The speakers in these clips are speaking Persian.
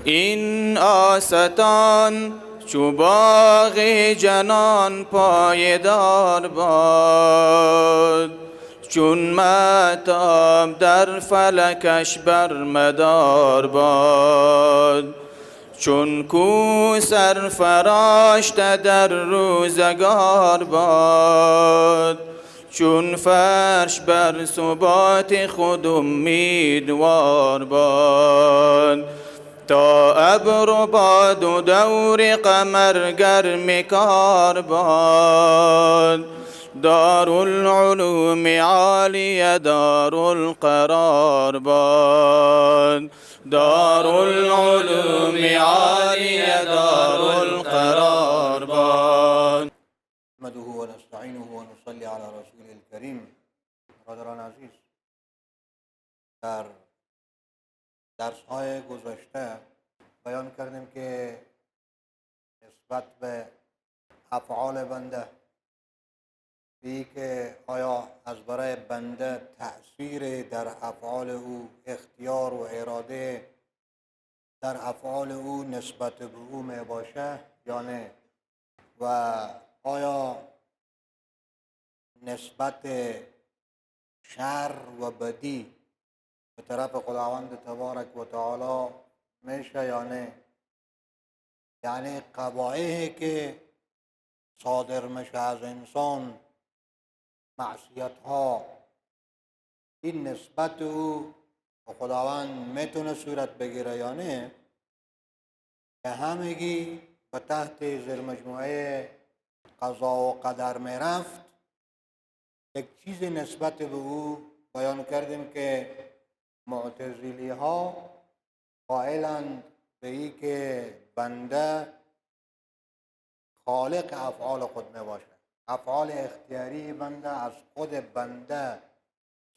این آستان چو باغ جنان پایدار باد، چون مهتاب در فلکش بر مدار باد. چون کو سرفراشته در روزگار باد، چون فرش بر ثبات خود امیدوار باد. تا ابر و باد و دور قمر گرم کار باد، دارالعلوم عالیه دارالقرار باد. دارالعلوم عالیه دارالقرار باد. نحمده و نستعینه و نصلی علی رسول الکریم. برادران عزیز، در درس‌های گذشته بیان کردیم که نسبت به افعال بنده، بی که آیا از برای بنده تأثیر در افعال او، اختیار و اراده در افعال او نسبت به او می باشه یا نه، و آیا نسبت شر و بدی به طرف خداوند تبارک و تعالی میشه یا نه. یعنی قبایحی که صادر میشه از انسان، معصیت ها، این نسبت او به خداوند میتونه صورت بگیره یا نه، که همگی به تحت زیر مجموعه قضا و قدر میرفت. یک چیز نسبت به او بیان کردیم که معتزلی ها قائلند به ای که بنده خالق افعال خود می باشه. افعال اختیاری بنده از خود بنده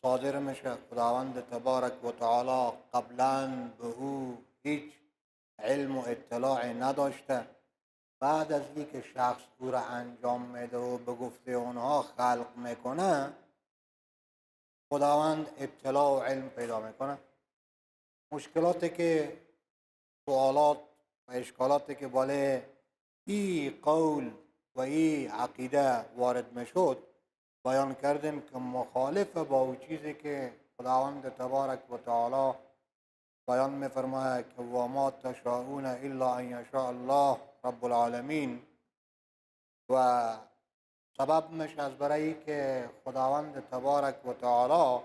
صادر میشه. خداوند تبارک و تعالی قبلا به او هیچ علم و اطلاع نداشته. بعد از اینکه شخص او را انجام میده و به گفته اونها خلق میکنه، خداوند اطلاع و علم پیدا میکنه. مشکلاتی که، سوالات و اشکالاتی که بالای این قول و این عقیده وارد میشد، بیان کردیم که مخالف با اون چیزی که خداوند تبارک و تعالی بیان میفرماید که و ما تشاءون الا ان یشاء الله رب العالمین، و سبب میشه از برای که خداوند تبارک و تعالی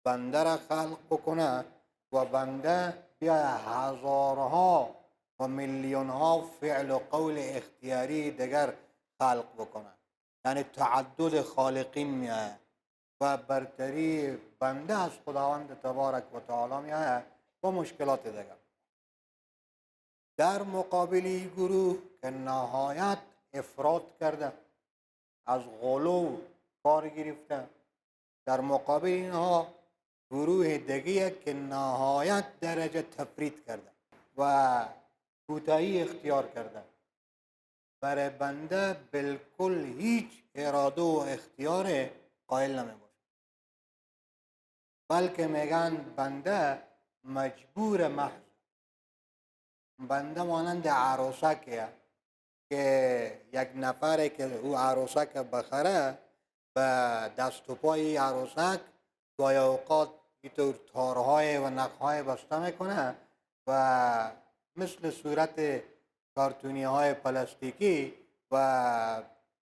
بنده را خلق بکنه و بنده بیا هزارها و میلیونها فعل و قول اختیاری دیگر خلق بکنه. یعنی تعدد خالقین میآید و برتری بنده از خداوند تبارک و تعالی میآید با مشکلات دیگر. در مقابل گروه که نهایت افراط کرده، از غلو کار گرفته، در مقابل اینها گروه دیگه که نهایت درجه تفرید کرده و کوتاهی اختیار کرده، برای بنده بالکل هیچ اراده و اختیار قائل نمی باشه، بلکه میگن بنده مجبور محض. بنده مانند عروسکه که یک نفره که او عروسک بخره، به دست و پای عروسک گاهی اوقات اینطور تارهای و نخهای بسته میکنه و مثل صورت کارتونی های پلاستیکی و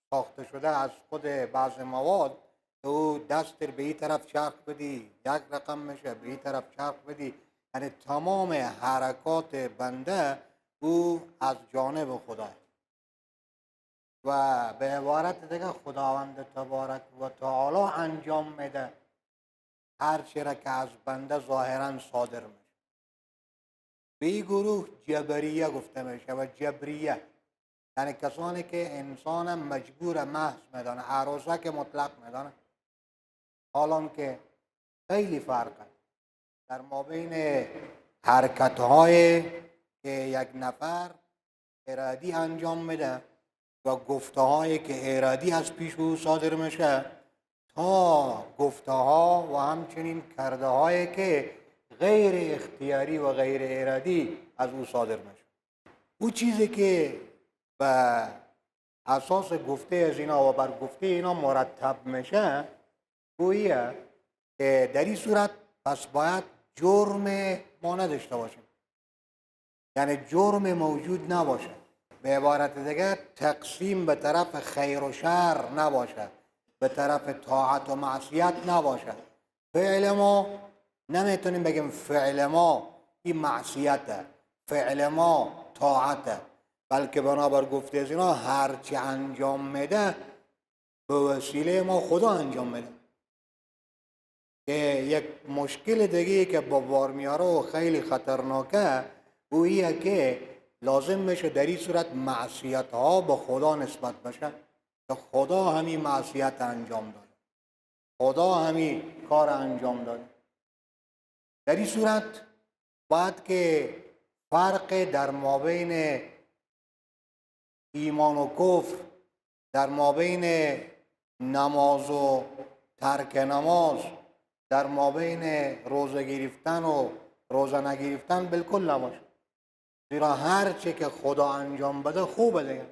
ساخته شده از خود بعض مواد، او دست به این طرف چرخ بدی یک رقم میشه، به این طرف چرخ بدی. یعنی تمام حرکات بنده او از جانب خدا و به عبارت دیگه خداوند تبارک و تعالی انجام میده هر چی را که از بنده ظاهرا صادر میشه. به این گروه جبریه گفته میشه و جبریه یعنی کسانی که انسان مجبور محض میدانه، عروسک مطلق میدانه. حالان که خیلی فرقه در مابین حرکت های که یک نفر ارادی انجام میده و گفته هایی که ارادی از پیش او صادر میشه، تا گفته ها و همچنین کرده هایی که غیر اختیاری و غیر ارادی از او صادر میشه. او چیزی که به اساس گفته از اینا و بر گفته اینا مرتب میشه گوییه که در این صورت پس باید جرم ما نداشته باشیم، یعنی جرم موجود نباشه. به عبارت دیگه تقسیم به طرف خیر و شر نباشه، به طرف طاعت و معصیت نباشه. فعل ما نمیتونیم بگیم فعل ما این معصیته، فعل ما طاعته، بلکه بنابر گفته از اینا هرچی انجام میده به وسیله ما خدا انجام میده. که یک مشکل دیگه که با بار میاره و خیلی خطرناکه اویه که لازم میشه در این صورت معصیت ها به خدا نسبت بشه که خدا همین معصیت انجام داده، خدا همین کار انجام داده. در این صورت باید که فرق در مابین ایمان و کفر، در مابین نماز و ترک نماز، در مابین روزه گرفتن و روزه نگرفتن بالکل نباشه. زیرا هر چی که خدا انجام بده خوبه دیگه.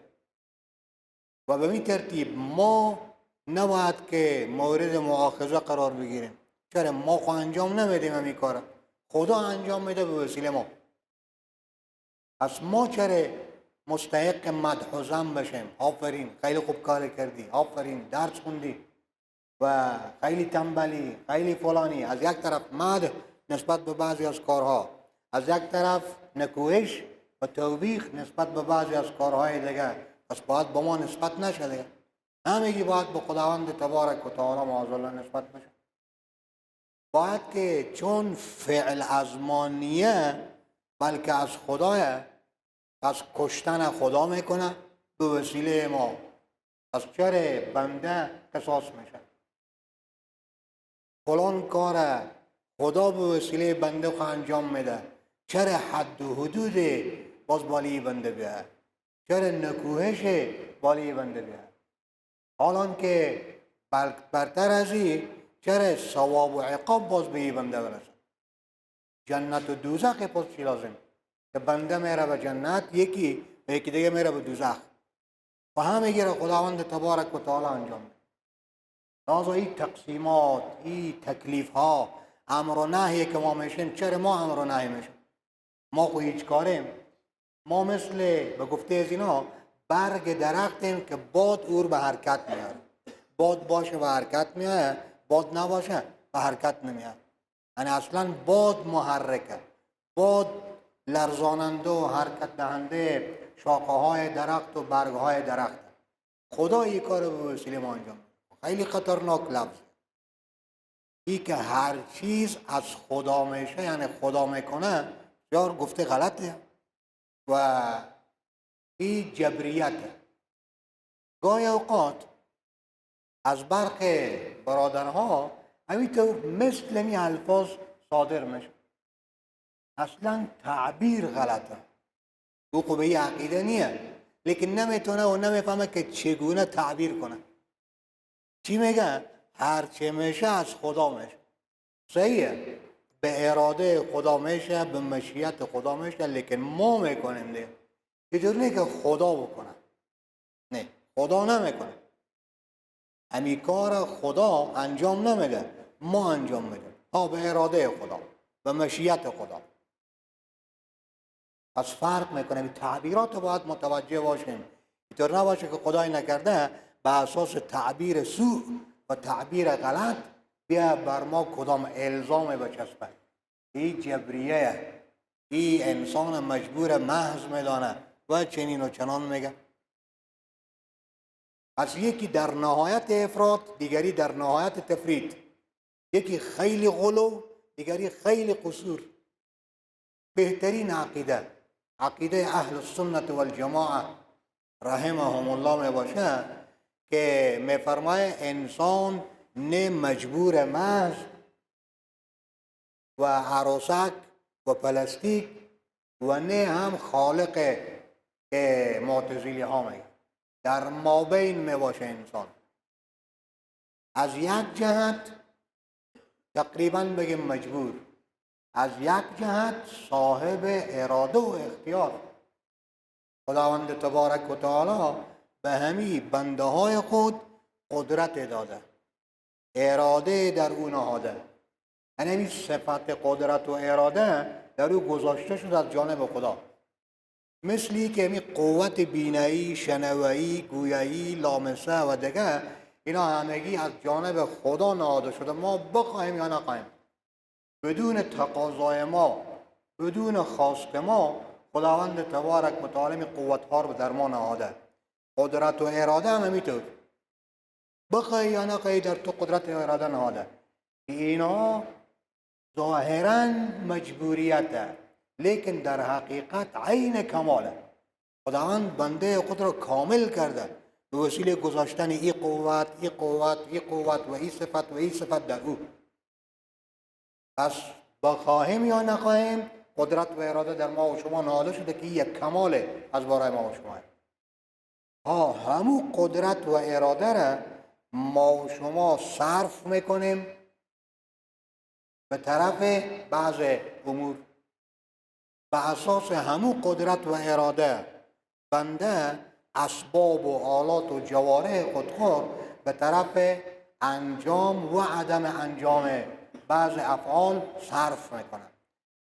و به این ترتیب ما نباید که مورد مؤاخذه قرار بگیریم. چرا ما خود انجام نمیدیم همین کار، خدا انجام میده به وسیله ما. پس ما چرا مستحق مدح و ذم بشیم؟ آفرین خیلی خوب کار کردی، آفرین درس خوندی، و خیلی تنبلی، خیلی فلانی. از یک طرف مدح نسبت به بعضی از کارها، از یک طرف نکوهش و توبیخ نسبت به بعضی از کارهای دیگه. پس باید با ما نسبت نشه دیگه، همگی باید به خداوند تبارک و تعالی معاذالله نسبت بشه. باید که چون فعل از ما نیه بلکه از خداه، پس کشتن خدا میکنه به وسیله ما. پس چرا بنده قصاص میشه؟ فلان کار خدا به وسیله بنده خود انجام میده، چرا حد و حدود باز بالی بنده بیاد؟ چرا نکوهش بالی بنده بیاد؟ حالان که برتر از این چرا ثواب و عقاب باز به این بنده برسه؟ جنت و دوزخ پس چی لازم؟ که بنده میره به جنت، یکی و یکی دیگه میره به دوزخ، و همه گیره خداوند تبارک و تعالی انجام میده. لازم این تقسیمات، این تکلیف ها، امر و نهی که ما میشیم، چرا ما امر و نهی میشیم؟ ما خو هیچ کاریم. ما مثل به گفته از اینا برگ درختیم که باد اور به حرکت میاد. باد باشه به حرکت میاد، باد نباشه به حرکت نمیاد. یعنی اصلا باد محرکه، باد لرزاننده و حرکت دهنده شاخه های درخت و برگ های درخت. خدا این کار به وسیله ما انجام میده. خیلی خطرناک لفظ ای که هر چیز از خدا میشه، یعنی خدا میکنه، یار گفته غلطه و این جبریته. گاهی اوقات از برخی برادرها همینطور مثل این الفاظ صادر میشه، اصلا تعبیر غلطه. او خب به عقیده نیه، لیکن نمیتونه و نمیفهمه که چگونه تعبیر کنه. چی میگه؟ هر چه میشه از خدا میشه. صحیحه، به اراده خدا میشه، به مشیت خدا میشه، لیکن ما میکنیم دیگه. اینجور نیه که خدا بکنه، نه، خدا نمیکنه. همین کار خدا انجام نمیده، ما انجام میده، ها، به اراده خدا، به مشیت خدا. پس فرق میکنه. تعبیرات باید متوجه باشیم، اینطور نباشه که خدای نکرده به اساس تعبیر سوء و تعبیر غلط بیا بر ما کدام الزام بچسبه. این جبریه، این انسان مجبور محض میدانه و چنین و چنان میگه. پس یکی در نهایت افراد، دیگری در نهایت تفرید، یکی خیلی غلو، دیگری خیلی قصور. بهترین عقیده، عقیده اهل السنت والجماعه رحمهم الله می باشه که می فرمایه انسان نه مجبور محض و عروسک و پلاستیک و نه هم خالق که معتزلی ها میگه، در مابین می باشه انسان. از یک جهت تقریبا بگیم مجبور، از یک جهت صاحب اراده و اختیار. خداوند تبارک و تعالی به همین بنده های خود قدرت داده، اراده در او نهاده. یعنی همین صفت قدرت و اراده در او گذاشته شد از جانب خدا. مثلی که همین قوت بینایی، شنوایی، گویایی، لامسه و دیگه، اینا همگی از جانب خدا نهاده شده. ما بخواهیم یا نخواهیم، بدون تقاضای ما، بدون خواست ما، خداوند تبارک و تعالی قوت‌ها رو در ما نهاده. قدرت و اراده هم همینطور، بخوای یا نخوای در تو قدرت و اراده نهاده. اینا ظاهراً مجبوریته، لیکن در حقیقت عین کماله. خداوند بنده خود را کامل کرده به وسیله گذاشتن این قوت، این قوت، این قوت و این صفت و این صفت در او. پس بخواهیم یا نخواهیم، قدرت و اراده در ما و شما نهاده شده که یک کماله از برای ما و شما. همون قدرت و اراده را ما و شما صرف میکنیم به طرف بعض امور. به اساس همون قدرت و اراده بنده اسباب و آلات و جوارح خودخور به طرف انجام و عدم انجام بعض افعال صرف میکنه.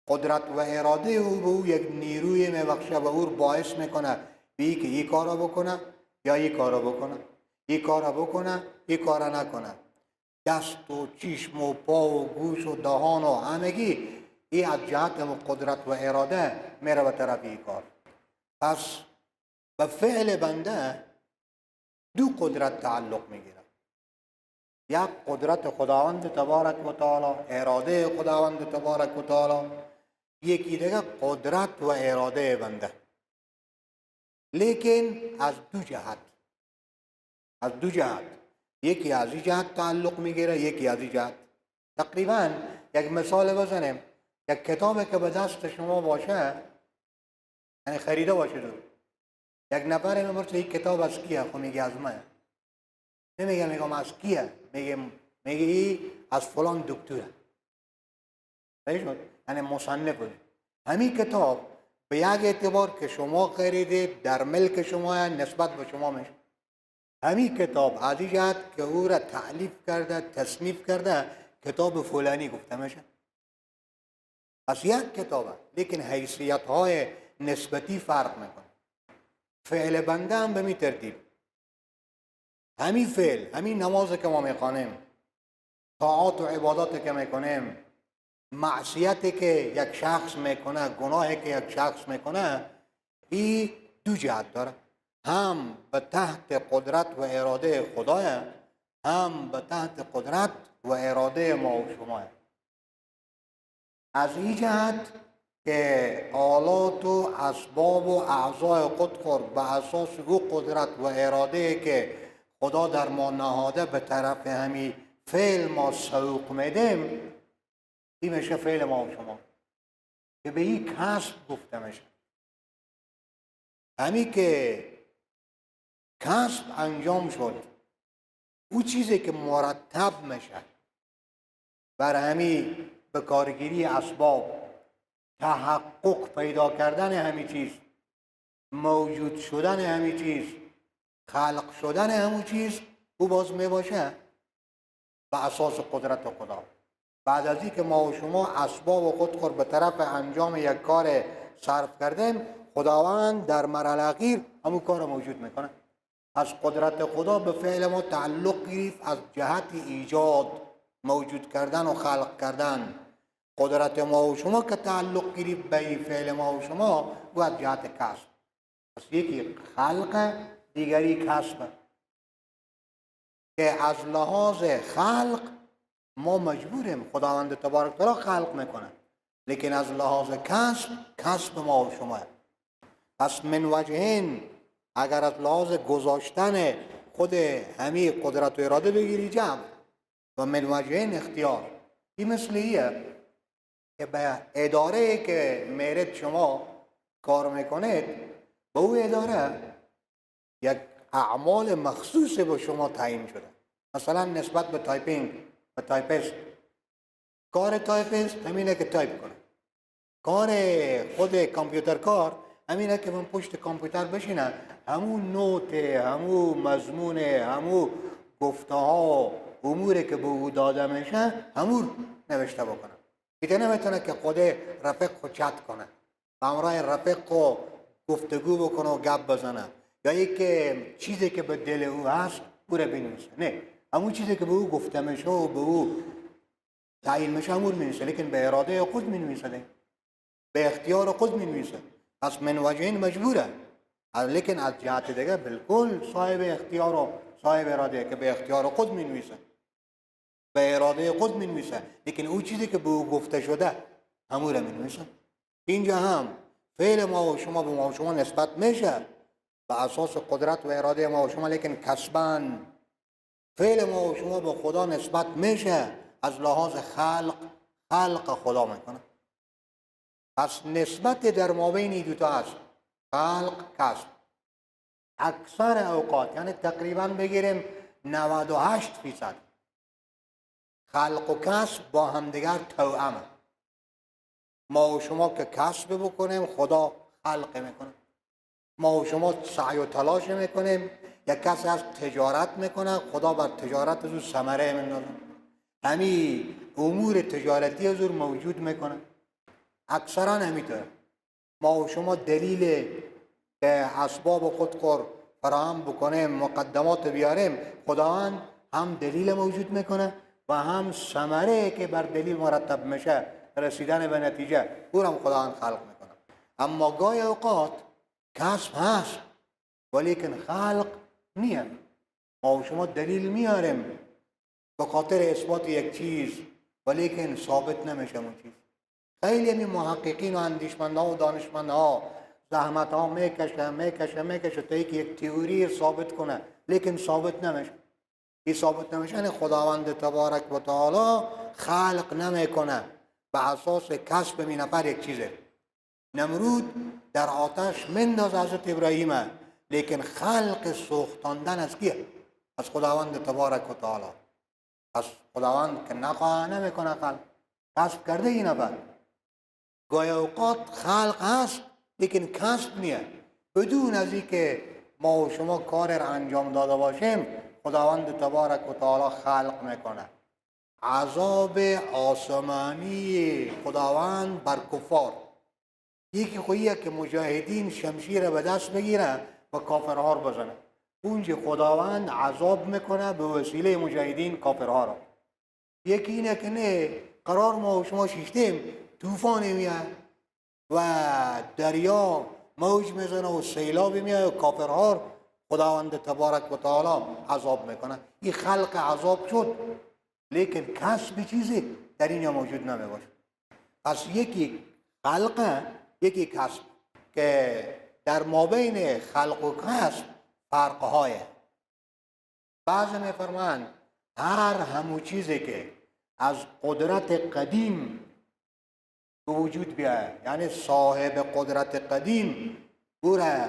قدرت و اراده او به او یک نیروی میبخشه و او باعث میکنه بی که این کارا بکنه یا این کارا بکنه، این کارا بکنه، این کارا نکنه. دست و چشم و پا و گوش و دهان و همگی این از جهت قدرت و اراده میره به طرف این کار. پس به فعل بنده دو قدرت تعلق میگیره. یک قدرت خداوند تبارک و تعالی، اراده خداوند تبارک و تعالی. یکی دیگه قدرت و اراده بنده، لیکن از دو جهت. از دو جهت، یکی از این جهت تعلق میگیره، یکی از این جهت. تقریبا یک مثال بزنیم. یک کتابی که به دست شما باشه، یعنی خریده باشه، یک نفر میپرسه این کتاب از کیه؟ خب میگه از من. میگم از کیه؟ میگه از فلان دکتره. شد؟ یعنی مصنف بود. همین کتاب به یک اعتبار که شما خریدید در ملک شما نسبت به شما میشه. همین کتاب از این جهت که او را تألیف کرده، تصنیف کرده، کتاب فلانی گفته میشه. پس یک کتابه، لیکن حیثیت های نسبتی فرق میکنه. فعل بنده هم به می ترتیب. همین فعل، همین نماز که ما میخوانیم، طاعات و عبادات که میکنیم، معصیتی که یک شخص میکنه، گناهی که یک شخص میکنه، این دو جهت داره. هم به تحت قدرت و اراده خداه، هم به تحت قدرت و اراده ما و شما. از این جهت که آلات و اسباب و اعضای خودخور به اساس او قدرت و اراده که خدا در ما نهاده به طرف همین فعل ما سوق میدیم، این میشه فعل ما و شما که به این کسب گفته میشه. همین که کسب انجام شد، او چیزی که مرتب میشه بر همین به کارگیری اسباب، تحقق پیدا کردن همین چیز، موجود شدن همین چیز، خلق شدن همون چیز، او باز می باشه به اساس قدرت خدا. بعد از اینکه ما و شما اسباب و خودخور به طرف انجام یک کار صرف کردیم، خداوند در مرحله اخیر همون کار موجود میکنه. از قدرت خدا به فعل ما تعلق گرفت از جهت ایجاد، موجود کردن و خلق کردن. قدرت ما و شما که تعلق گرفت به فعل ما و شما، و از جهت کسب. پس یکی خلق، دیگری کسب. که از لحاظ خلق ما مجبوریم، خداوند تبارک تعالی خلق میکنه، لیکن از لحاظ کسب ما و شما. پس من وجهین، اگر از لحاظ گذاشتن خود همین قدرت و اراده بگیری جمع، و من وجهین اختیار. این مثلیه که به اداره که میرید شما کار میکنید، به او اداره یک اعمال مخصوص به شما تعیین شده. مثلا نسبت به تایپینگ، به تایپیست، کار تایپیست همینه که تایپ کنه. کار خود کامپیوتر کار همینه که من پشت کامپیوتر بشینم همون نوت، همون مضمون، همون گفته ها، اموری که به او داده میشه همون نوشته بکنم. دیگه نمیتونه که خود رفیق خود چت کنه، همراه رفیق خود گفتگو بکنه و گپ بزنه، یا که چیزی که به دل او هست او را بنویسه. نه، همون چیزی که به او گفته میشه و به او تعیین میشه همون مینویسه، لیکن به اراده خود مینویسه، به اختیار خود مینویسه. پس من وجهین مجبوره، لیکن از جهت دیگه بالکل صاحب اختیار و صاحب اراده که به اختیار خود مینویسه، به اراده خود مینویسه، لیکن او چیزی که به او گفته شده همون را مینویسه. اینجا هم فعل ما و شما به ما و شما نسبت میشه به اساس قدرت و اراده ما و شما، لیکن کسباً فعل ما و شما به خدا نسبت میشه از لحاظ خلق خدا میکنه. پس نسبت در مابین این دوتا هست، خلق کسب. اکثر اوقات یعنی تقریبا بگیریم 98% خلق و کسب با همدیگر توأمه. ما و شما که کسب بکنیم خدا خلق میکنه، ما و شما سعی و تلاش میکنیم، یک کسی از تجارت میکنه خدا بر تجارت از او ثمره میندازه، همین امور تجارتی از او موجود میکنه. اکثرا همینطور ما و شما دلیل که اسباب خود کار فراهم بکنیم، مقدمات بیاریم، خداوند هم دلیل موجود میکنه و هم ثمره که بر دلیل مرتب میشه، رسیدن به نتیجه، او هم خداوند خلق میکنه. اما گاهی اوقات کسب هست ولیکن خلق نیه. ما و شما دلیل میاریم به خاطر اثبات یک چیز ولیکن ثابت نمیشه اون چیز. خیلی همین محققین و اندیشمندها و دانشمندها زحمت ها میکشه تا اینکه یک تئوری ثابت کنه، لیکن ثابت نمیشه. این ثابت نمیشه یعنی خداوند تبارک و تعالی خلق نمیکنه به اساس کسب می نفر یک چیزه. نمرود در آتش منداز حضرت ابراهیم، لیکن خلق سوختاندن از کیه؟ از خداوند تبارک و تعالی. از خداوند که نخواه نمیکنه خلق، کسب کرده این نفر. گاهی اوقات خلق هست لیکن کسب نیه. بدون از اینکه ما و شما کار را انجام داده باشیم خداوند تبارک و تعالی خلق میکنه. عذاب آسمانی خداوند بر کفار، یکی خوییه که مجاهدین شمشیر به دست بگیره و کافرها رو بزنه، اونجا خداوند عذاب میکنه به وسیله مجاهدین کافرها رو. یکی اینه که نه، قرار ما و شما شیشتیم طوفانی میاد و دریا موج میزنه و سیلابی میاد و کافرها رو خداوند تبارک و تعالی عذاب میکنه. این خلق عذاب شد، لیکن کسب چیزی در اینجا موجود نمیباشه. پس یکی خلق یکی کسب که در مابین خلق و کسب فرقهای. بعضی میفرمایند هر همون چیزی که از قدرت قدیم به وجود بیاید، یعنی صاحب قدرت قدیم او را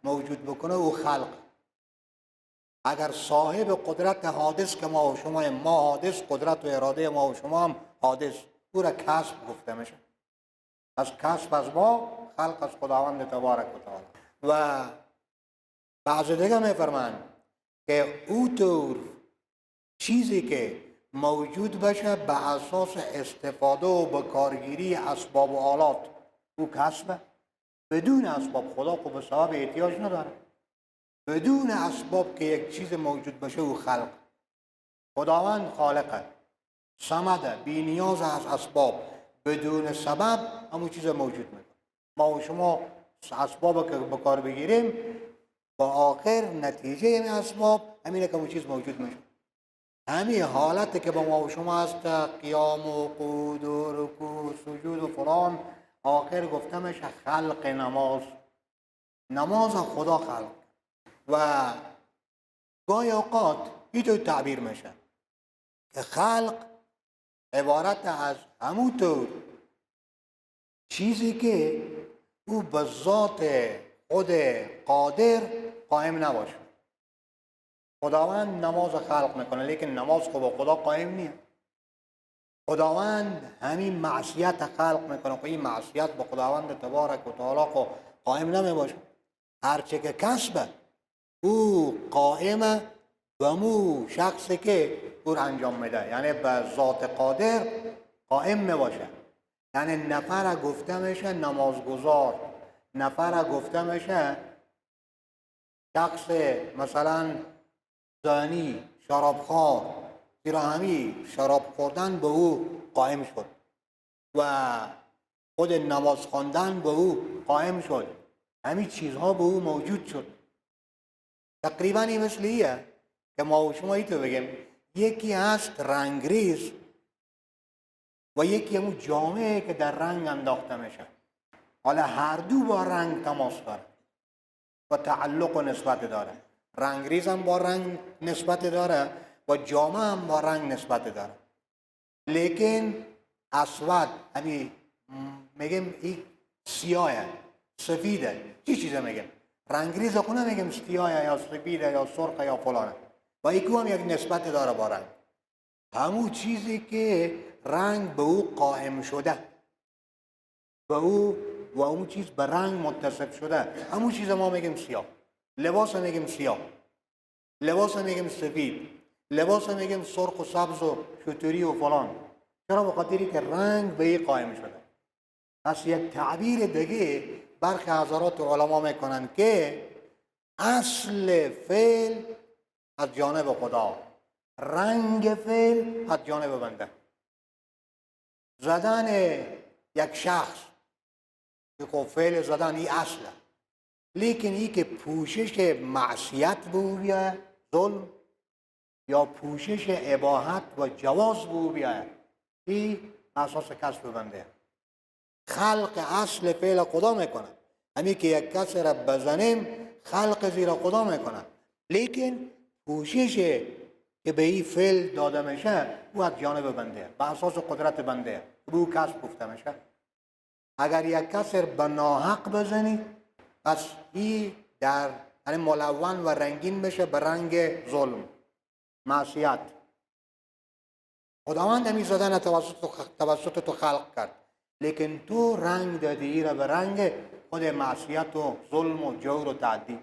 موجود بکنه او خلق. اگر صاحب قدرت حادث که ما و شما، ما حادث، قدرت و اراده ما و شما هم حادث، او را کسب گفته میشه. از کسب از ما، خلق از خداوند تبارک و تعالی. و بعض دیگه میفرمایند که او طور چیزی که موجود بشه به اساس استفاده و به کارگیری اسباب و آلات او کسبه. بدون اسباب خدا خب به صاحب احتیاج نداره. بدون اسباب که یک چیز موجود بشه او خلق. خداوند خالقه، صمده، بی نیاز از اسباب، بدون سبب همون چیز موجود میکنه. ما و شما اسباب که به کار بگیریم با آخر نتیجه این اسباب همینه که همون چیز موجود میشه. همین حالت که با ما و شما هست، قیام و قعود و رکوع و سجود و فلان، آخر گفته میشه خلق نماز. نماز خدا خلق. و گاهی اوقات اینطور تعبیر میشه که خلق عبارت از همون طور چیزی که او به ذات خود قادر قائم نباشه. خداوند نماز خلق میکنه لیکن نماز خب خدا قائم نیست. خداوند همین معصیت خلق میکنه. این معصیت با خداوند تبارک و تعالی قائم نمی باشه. هرچه که کسبه او قائمه به مو شخصی که او را انجام میده، یعنی به ذات قادر قائم می باشه. یعنی نفر گفته میشه نمازگزار، نفر گفته میشه شخص مثلا زانی، شرابخوار، زیرا همین شراب خوردن به او قائم شد و خود نماز خواندن به او قائم شد. همین چیزها به او موجود شد. تقریبا این مثل ایه که ما و شما تو بگیم یکی هست رنگریز و یکی همون جامعه که در رنگ انداخته میشه. حالا هر دو با رنگ تماس داره و تعلق و نسبت داره. رنگریز هم با رنگ نسبت داره و جامعه هم با رنگ نسبت داره. لیکن اسود همین میگیم این سیاهه، سفیده، چی چیزه میگیم؟ رنگریز خونه میگیم سیاهه یا سفیده یا سرخه یا فلانه و ایکو هم یک نسبت داره با رنگ. همون چیزی که رنگ به او قائم شده، به او و اون چیز به رنگ متصف شده، همون چیز ما میگیم سیاه. لباس میگیم سیاه، لباس میگیم سفید، لباس میگیم سرخ و سبز و شتوری و فلان. چرا؟ به خاطری که رنگ به این قائم شده. پس یک تعبیر دیگه برخی حضرات علما میکنن که اصل فعل از جانب خدا، رنگ فعل از جانب بنده. زدن یک شخص که فعل زدن این اصله، لیکن این که پوشش معصیت به او بیاید، ظلم، یا پوشش اباحت و جواز به او بیاید، این اساس کسب بنده. خلق اصل فعل خدا میکنه. همین که یک کس را بزنیم خلق زیر خدا میکنه، لیکن پوشش که به این فعل داده میشه او از جانب بنده، به اساس قدرت بنده، به او کسب گفته میشه. اگر یک کس را به ناحق بزنی پس این در یعنی ملون و رنگین میشه به رنگ ظلم، معصیت. خداوند همی زدن توسط تو خلق کرد، لیکن تو رنگ دادی را به رنگ خود معصیت و ظلم و جور و تعدی.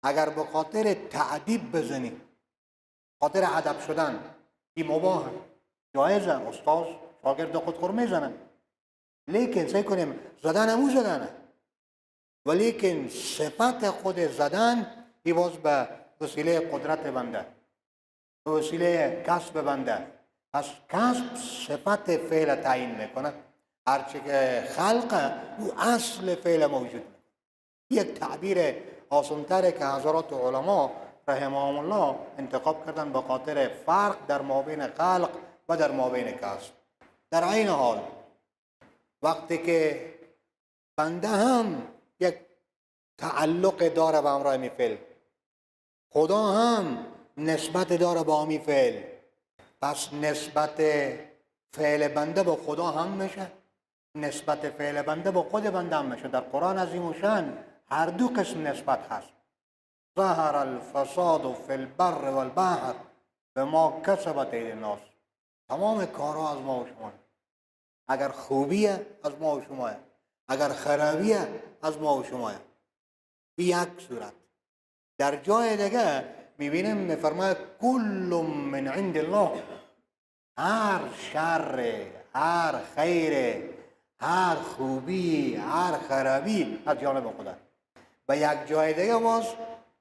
اگر به خاطر تعدیب بزنی، خاطر ادب شدن، این مباهه، جایزه، استاد شاگرد خود خور میزنن، لیکن سعی کنیم زدن همون زدنه، ولیکن صفت خود زدن ای باز به وسیله قدرت بنده، به وسیله کسب بنده. پس کسب صفت فعل تعیین میکنه. هرچه که خلق او اصل فعل موجود میکنه. یک تعبیر آسان‌تره که حضرات علما رحمهم الله انتخاب کردن به خاطر فرق در مابین خلق و در مابین کسب. در عین حال وقتی که بنده هم یک تعلق داره به امر می فعل، خدا هم نسبت داره با همی فعل، پس نسبت فعل بنده با خدا هم میشه، نسبت فعل بنده با خود بنده هم میشه. در قرآن عظیم و شان هر دو قسم نسبت هست. ظهر الفساد فی البر والبحر بما کسبت ایدی الناس. تمام کارها از ما و شما، اگر خوبیه از ما و شما، اگر خرابیه از ما و شما. یک صورت. در جای دیگه میبینیم میفرماید کل من عند الله، هر شر، هر خیر، هر خوبی، هر خرابی از جانب خدا. و یک جای دیگه باز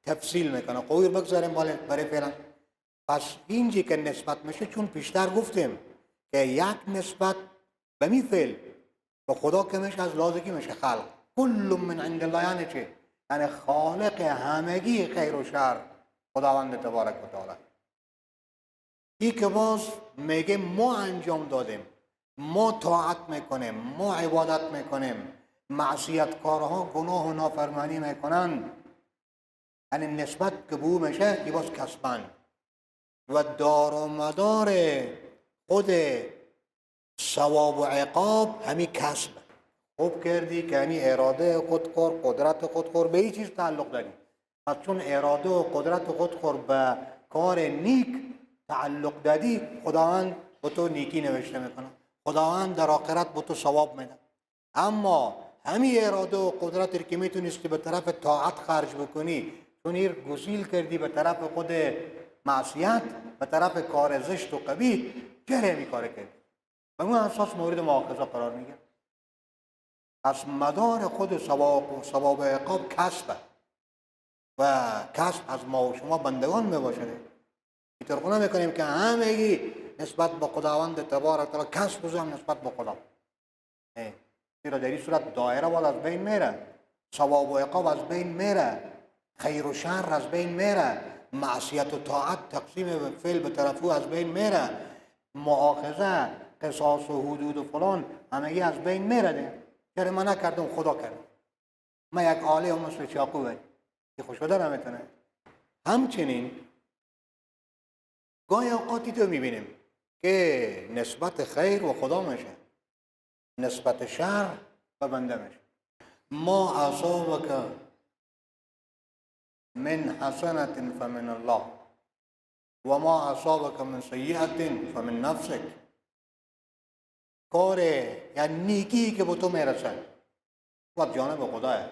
تفصیل میکنه. قویر بگذاریم برای فعلا. پس اینجی که نسبت میشه، چون پیشتر گفتیم که یک نسبت به می فعل به خدا که میشه از لازگی میشه خلق. کل من عند الله یعنی چه؟ یعنی خالق همگی خیر و شر خداوند تبارک و تعالی. این که باز میگه ما انجام دادیم، ما طاعت میکنیم، ما عبادت میکنیم، معصیت کارها گناه و نافرمانی میکنن، یعنی نسبت که به او میشه ای باز کسبن و دار و مدار خود ثواب و عقاب همین کسب. خوب کردی که همین اراده خودخور، قدرت خودخور به این چیز تعلق داری. پس چون اراده و قدرت خودخور به کار نیک تعلق دادی، خداوند به تو نیکی نوشته میکنه، خداوند در آخرت به تو ثواب میده. اما همین اراده و قدرتی که میتونستی به طرف طاعت خرج بکنی، چون این گسیل کردی به طرف خود معصیت، به طرف کار زشت و قبیح، چرا می کار کردی؟ و اون اساس مورد مؤاخذه قرار میگیره. پس مدار خود ثواب و عقاب کسبه و کسب از ما و شما بندگان میباشه. اینطور نمیکنیم که همگی نسبت به خداوند تبارک تعالی کسب بزنیم نسبت به خدا. زیرا در این صورت دایره باید از بین میره، ثواب و عقاب از بین میره، خیر و شر از بین میره، معصیت و طاعت تقسیم فعل به طرفو از بین میره، مؤاخذه، قصاص و حدود و فلان همگی از بین میره. چرا من نکردم خدا کرد؟ من یک آله هم مثل چاقوه که خوش شده نمیتونه. همچنین گاهی اوقاتی تو میبینیم که نسبت خیر و خدا میشه، نسبت شر به بنده میشه. ما اصابک من حسنة فمن الله و ما اصابک من سیئة فمن نفسک. کار یا نیکی که به تو میرسد و جانب خداه،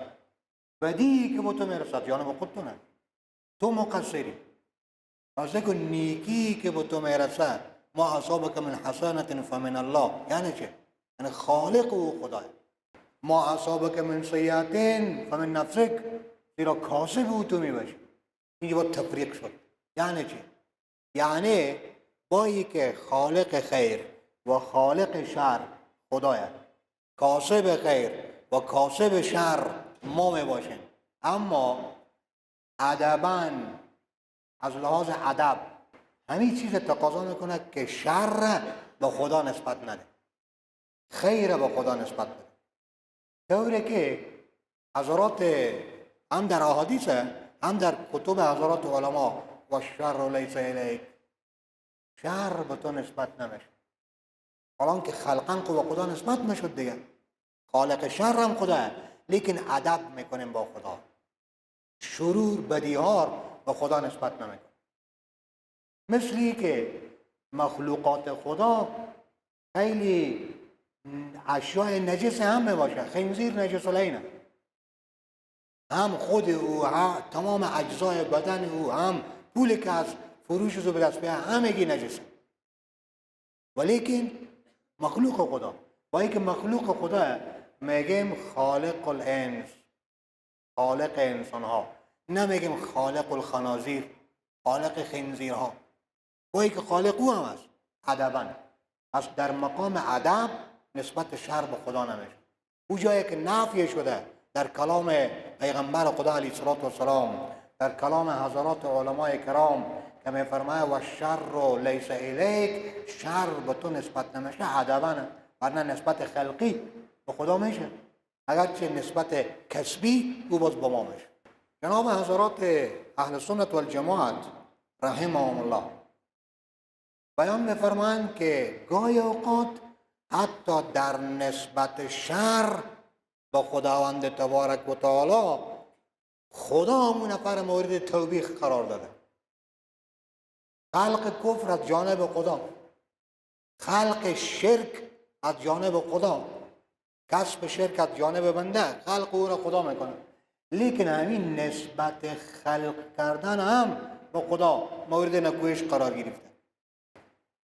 بدی که به تو میرسد جانب خود تو نه، تو مقصری. از که نیکی که به تو میرسد ما اصابک من حسنة فمن الله یعنی چه؟ یعنی خالق او خداه. ما اصابک من سیئة فمن نفسک، زیرا کاسب او تو میباشی. اینجا با تفریق شد. یعنی چه؟ یعنی بایی که خالق خیر و خالق شر خدایه، کاسب خیر و کاسب شر ما میباشیم، اما ادباً از لحاظ ادب همین چیز تقاضا میکنه که شر به خدا نسبت نده، خیر به خدا نسبت بده. طوری که حضرات هم در احادیث هم در کتب حضرات علما و شر لیس الیک، شر به تو نسبت نمیشه. حالا که خلقا به خدا نسبت میشد دیگه، خالق شر هم خدا، لیکن ادب میکنیم با خدا، شرور بدیهار به خدا نسبت نمیکنیم. مثلی که مخلوقات خدا خیلی اشیاء نجس هم میباشه، خنزیر نجس العینه، هم خود او، هم تمام اجزای بدن او، هم پولی که از فروشش به دست بیاره همگی نجسه. ولیکن مخلوق خدا، با اینکه مخلوق خدا میگیم خالق الانس، خالق انسان ها، نمیگیم خالق الخنازیر، خالق خنزیرها، با اینکه خالق او هم هست ادباً. پس در مقام ادب نسبت شر به خدا نمیشه. او جایی که نفی شده در کلام پیغمبر خدا علیه السلام، در کلام حضرات علماء کرام که میفرماید و شر لیس الیک، شر به تو نسبت نمیشه ادباً، ورنه نسبت خلقی به خدا میشه، اگرچه نسبت کسبی او باز به ما میشه. جناب حضرات اهل سنت والجماعت رحمهم الله بیان میفرمایند که گاهی اوقات حتی در نسبت شر به خداوند تبارک و تعالی خدا همون نفر مورد توبیخ قرار داده. خلق کفر از جانب خدا، خلق شرک از جانب خدا، کسب شرک از جانب بنده، خلق او را خدا میکنه. لیکن همین نسبت خلق کردن هم به خدا مورد نکوهش قرار گرفته.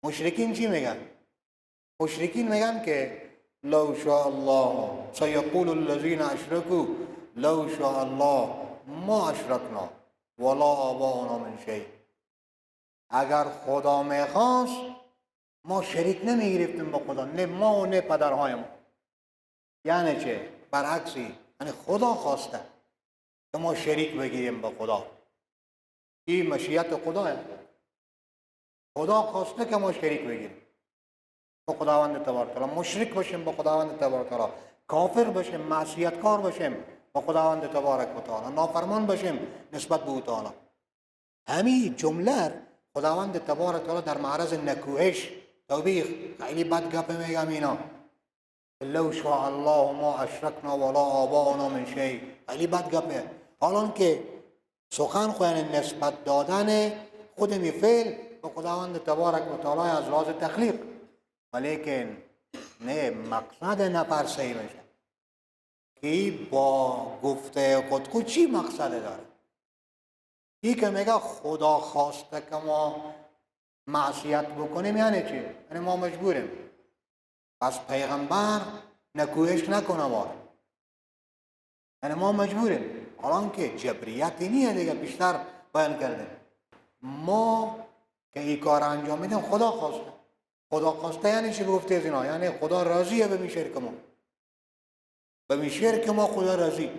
مشرکین چی میگن؟ مشرکین میگن که لو شاء الله سیقول الذین اشرکوا لو شاء الله ما اشرکنا ولا آباؤنا من شیء. اگر خدا میخواست ما شریک نمیگرفتیم با خدا، نه ما و نه پدرهایم. یعنی چه؟ برعکسی، یعنی خدا خواسته که ما شریک بگیریم با خدا. این مشیت خداه، خدا خواسته که ما شریک بگیریم با خداوند تبارک تعالی، مشرک باشیم با خداوند تبارک تعالی، کافر باشیم، معصیتکار باشیم با خداوند تبارک و تعالی، نافرمان باشیم نسبت به او تعالی. همین جمله خداوند تبارک تعالی در معرض نکوهش، توبیخ، خیلی بد گپ میگم اینا، لو شاء الله ما اشرکنا ولا آباؤنا من شیء، خیلی بد گپه. حالا که سخن خوین نسبت دادن خود می فعل به خداوند تبارک و تعالی از راز تخلیق، ولیکن نه مقصد نفر صحیح میشه که با گفته خود چی مقصد داره. این که میگه خدا خواسته که ما معصیت بکنیم یعنی چی؟ یعنی ما مجبوریم. پس پیغمبر نکوهش نکنه ما، یعنی ما مجبوریم. حالا که جبریتی نیه دیگه، بیشتر بیان کردیم. ما که این کار انجام میدیم خدا خواسته. خدا خواسته یعنی چی گفته از اینا؟ یعنی خدا راضیه به شرک ما، به شرک ما خدا راضی.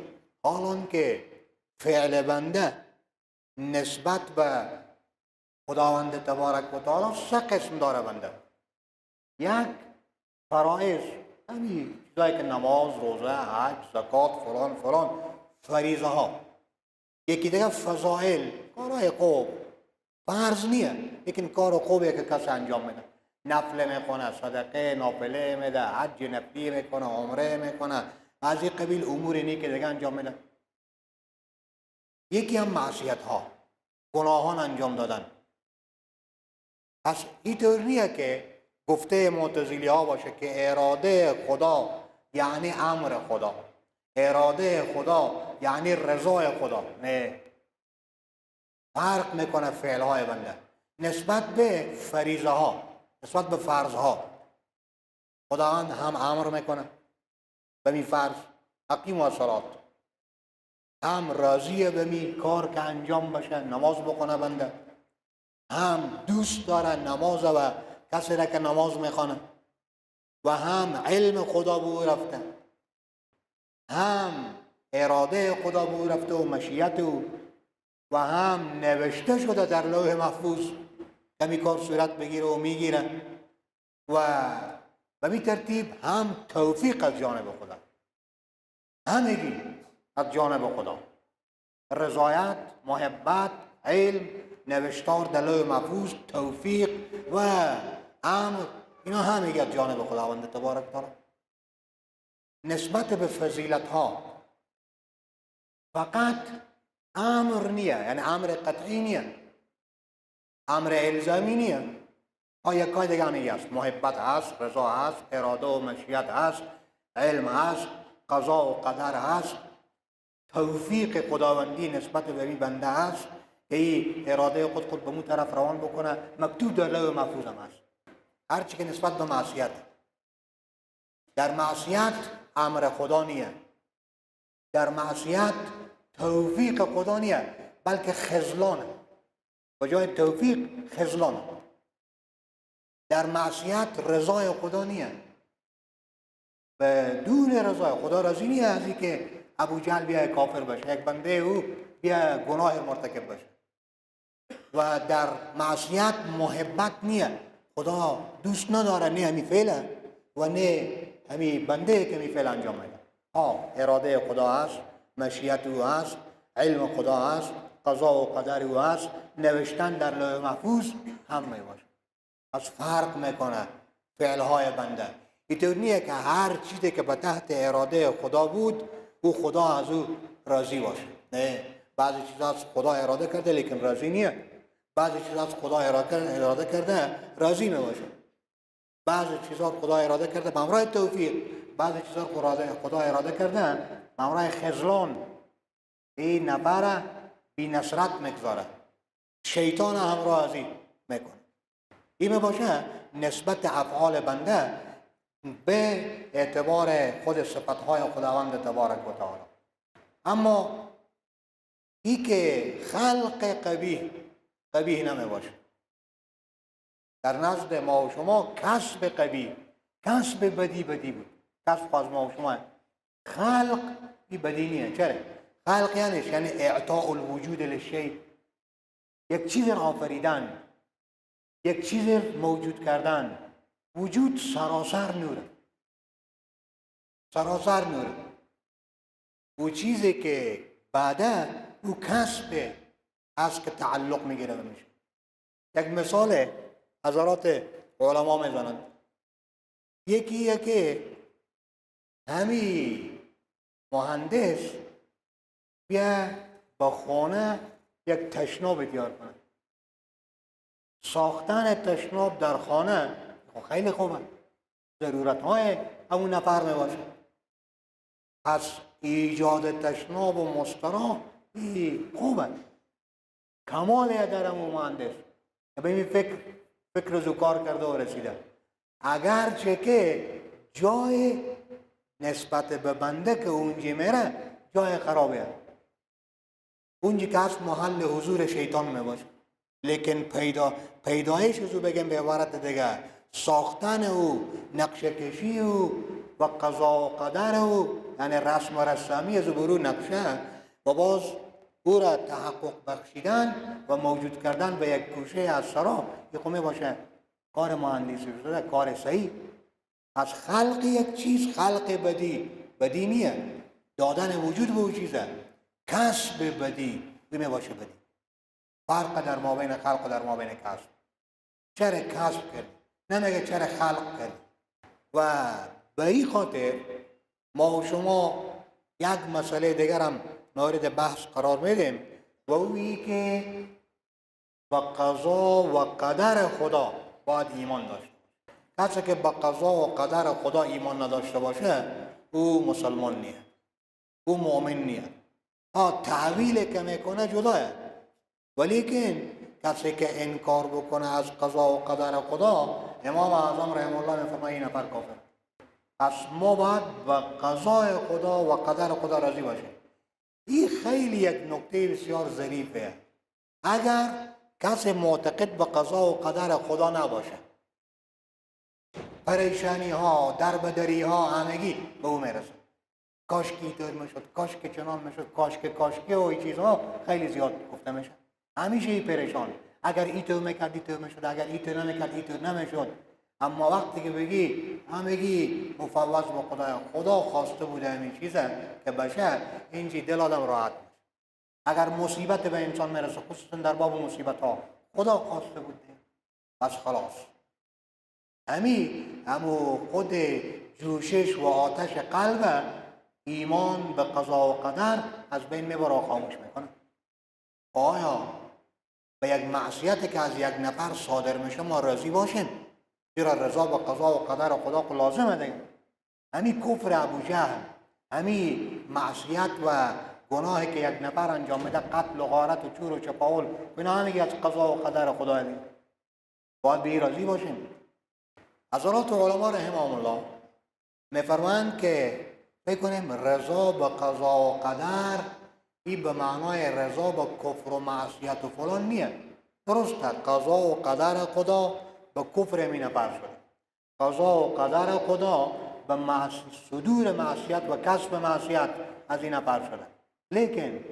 حالا که فعل بنده نسبت به خداوند تبارک و تعالی سه قسم داره بنده. یک فرائض، همین چیزایی که نماز، روزه، حج، زکات، فلان فریضه ها. یکی دیگه فضائل، کارهای خوب، فرض نیه لیکن کار خوبه که کسی انجام میده، نفل میکنه، صدقه نافله میده، حج نفلی میکنه، عمره میکنه، از این قبیل امور نیک دیگه انجام میده. یکی هم معصیت ها، گناهان انجام دادن. پس اینطور نیه که گفته معتزلی ها باشه که اراده خدا یعنی امر خدا، اراده خدا یعنی رضای خدا. نه، فرق میکنه فعل های بنده نسبت به فریضه ها، نسبت به فرض ها. خداوند هم امر میکنه به می فرض اقیموا الصلاة، هم راضیه به می کار که انجام بشه، نماز بکنه بنده، هم دوست داره نماز و کسی را که نماز میخوانه، و هم علم خدا به او رفته، هم اراده خدا به او رفته و مشیت او، و هم نوشته شده در لوح محفوظ که می کار صورت بگیره و میگیره، و به می ترتیب هم توفیق از جانب خدا، همگی از جانب خدا، رضایت، محبت، علم، نوشتار در لوح محفوظ، توفیق و امر، اینا همگی از جانب خداوند تبارک و تعالی. نسبت به فضیلت ها فقط امر نیه، یعنی امر قطعی نیه، امر الزامی نیه. یکای دیگه همی هست، محبت هست، رضا هست، اراده و مشیت هست، علم هست، قضا و قدر هست، توفیق خداوندی نسبت به این بنده هست که این اراده خود به اون طرف روان بکنه، مکتوب در لوح محفوظ هم هست. هرچی که نسبت به معصیت، در معصیت امر خدا نیه، در معصیت توفیق خدا نیه، بلکه خذلانه، به جای توفیق خذلانه. در معصیت رضای خدا نیه، بدون رضای خدا راضی نیه از این که ابو جهل بیا کافر بشه، یک بنده او بیا گناه مرتکب بشه. و در معصیت محبت نیه، خدا دوست نداره نه همی فعله و نه همی بنده که همی فعل انجام میده. اراده خدا هست، مشیت او هست، علم خدا هست، قضا و قدر او هست، نوشتن در لوح محفوظ هم میباشه. از فرق میکنه فعلهای بنده. اینطور نیه که هر چیزی که به تحت اراده خدا بود او خدا از او راضی باشه. نه، بعضی چیزا از خدا اراده کرده لیکن راضی نیه، بعضی چیزا از خدا اراده کرده راضی میباشه، بعضی چیزا خدا اراده کرده به همراه توفیق، بعضی چیزا خدا اراده کرده به همراه خذلان. این نفر بی نصرت میگذاره، شیطان هم راضی میکنه. این باشه نسبت افعال بنده به اعتبار خود صفتهای خداوند تبارک و تعالی. اما این که خلق قبیح نمی باشه. در نزد ما و شما کسب قبیح، کسب بدی بود، کسب از ما و شما. خلق این بدی نیه. چرا؟ خلق یعنی اعطاء الوجود للشیء، یک چیز آفریدن، یک چیز موجود کردن. وجود سراسر نوره، سراسر نوره. او چیزی که بعده او کسب هست که تعلق میگیره بمیشه. یک مثال حضرات علما میزنند. یکیه که همین مهندس بیا با خانه یک تشناب تیار کنه. ساختن تشناب در خانه خیلی خوبه، ضرورت های همون نفر می باشه. پس ایجاد تشناب و مسترا خوبه، کماله در همون مهندس به این فکر زو کار کرده و رسیده. اگرچه که جای نسبت به بنده که اونجی میره جای خرابه، اونجی که هست محل حضور شیطان می باشه. لیکن پیدایش رو بگیم به عبارت دیگه، ساختن او، نقشه کشی او و قضا و قدر او، یعنی رسم و رسمی از برو نقشه و باز او را تحقق بخشیدن و موجود کردن به یک گوشه از سرا، یه می باشه کار مهندسی شده، کار صحیح. از خلق یک چیز خلق بدی نیه، دادن وجود به اون چیزه. کسب بدی می باشه بدی. فرق در ما بین خلق و در ما بین کسب. چرا کسب کرد؟ نمیگه چرا خلق کرد. و به این خاطر ما و شما یک مسئله دیگر هم مورد بحث قرار میدیم و اویی که به قضا و قدر خدا باید ایمان داشته. کسی که به قضا و قدر خدا ایمان نداشته باشه او مسلمان نیه، او مؤمن نیه. تعویل که میکنه جداه، ولیکن کسی که انکار بکنه از قضا و قدر خدا، امام اعظم رحمه الله میفرماید این نفر کافر. پس ما باید به قضای خدا و قدر خدا راضی باشیم. این خیلی یک نکته بسیار ظریفه. اگر کسی معتقد به قضا و قدر خدا نباشه، پریشانی ها، دربدری ها همگی به او میرسه. کاش که اینطور میشد، کاش که چنان میشد، کاش که و این چیزها خیلی زیاد گفته میشه. همیشه این پریشان، اگر اینطور میکرد اینطور میشد، اگر اینطور نمیکرد اینطور نمیشد. اما وقتی که بگی همگی مفوض به خدا خواسته بوده همین چیزه که بشه، اینجی دل آدم راحت میشه. اگر مصیبت به انسان میرسه، خصوصا در باب مصیبت ها، خدا خواسته بوده بس خلاص. همو خود جوشش و آتش قلب ایمان به قضا و قدر از بین میبره و خاموش میکنه. آیا به یک معصیت که از یک نفر صادر میشه ما راضی باشیم؟ زیرا رضا به قضا و قدر خدا که لازمه دیگه. همین کفر ابوجهل، همین معصیت و گناهی که یک نفر انجام میده، قتل و غارت و چور و چپاول، اینا همگی از قضا و قدر خدا دیگه. باید به این راضی باشیم. حضرات علما رحمهم الله میفرمایند که بکنیم رضا به قضا و قدر این به معنای رضا به کفر و معصیت و فلان نیه. درسته قضا و قدر خدا به کفر می نفر شده، قضا و قدر خدا به صدور معصیت و کسب معصیت از این نفر شده. لیکن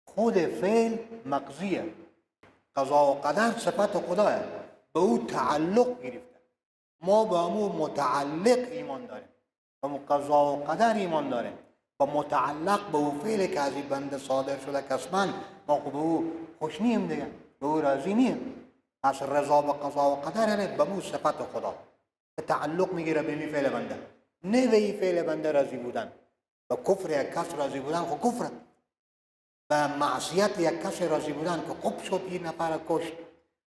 خود فعل مقضیه. قضا و قدر صفت خداه، به او تعلق گرفته. ما به امو متعلق ایمان داریم، به امو قضا و قدر ایمان داریم، با متعلق به او فعل که از این بنده صادر شده کسباً ما به او خوش نیم دیگه، به او راضی نیم. پس رضا به قضا و قدر یعنی به مو صفت خدا که تعلق میگیره به این فعل بنده، نه به این فعل بنده راضی بودن. به کفر یک کس راضی بودن خب کفره، به معصیت یک کس راضی بودن که خوب شد این نفر کشت،